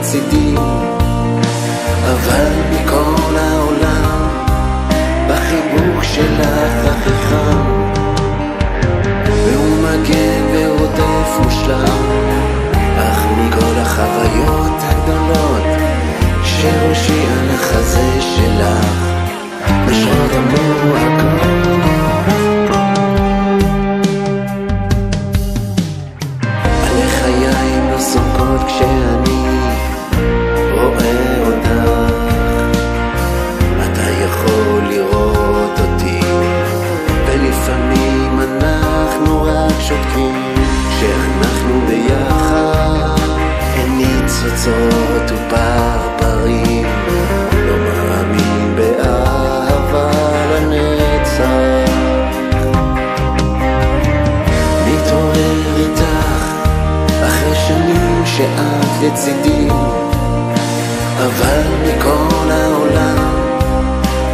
לצידי, אבל מכל העולם בחיבוק שלך הכי חם, והוא מגן ורודף מושלם, אך מכל החוויות הגדולות שראשי על החזה שלך בשעות המועקות. עלי חיי לא סומקות כשאני רואה אותך, אתה יכול לראות אותי, ולפעמים אנחנו רק שותקים כשאנחנו ביחד. אין ניצוצות ופרפרים, לא מאמין באהבה לנצח, מתעורר איתך אחרי שנים שאת לצידי, אבל מכל העולם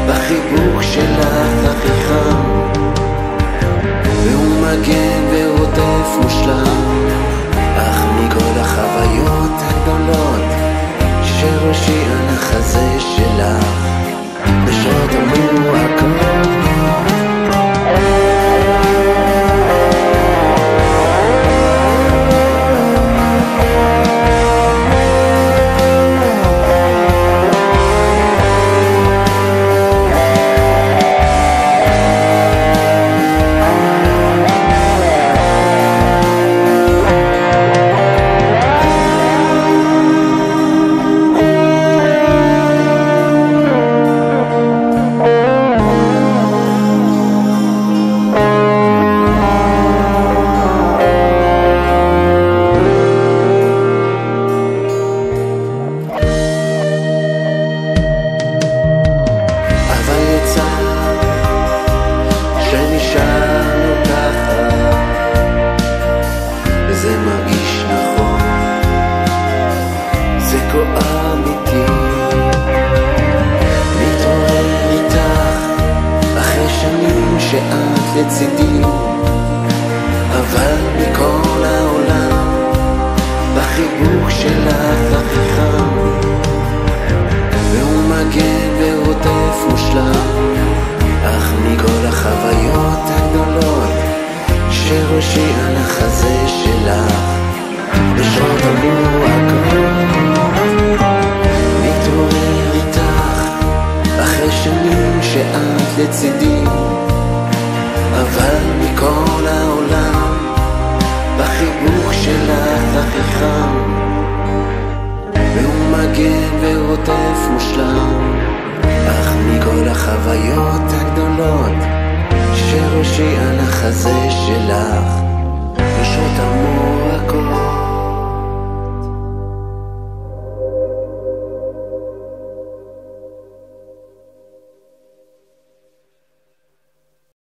בחיבוק שלך הכי חם, והוא מגן ורודף מושלם, אך מכל החוויות הגדולות שראשי על החזה שלך בשעות המועקות. שנשארנו ככה, וזה מרגיש נכון, זה כה אמיתי. מתעורר איתך אחרי שנים שאת לצידי, אבל מכל העולם בחיבוק שלך הכי חם, והוא מגן ורודף מושלם, אך מכל החוויות הגדולות שראשי על החזה שלך בשעות המועקות. מתעורר איתך אחרי שנים שאת לצידי, אבל מכל העולם בחיבוק שלך הכי חם, והוא מגן ורודף מושלם, אך מכל החוויות הגדולות שראשי על החזה שלך בשעות המועקות.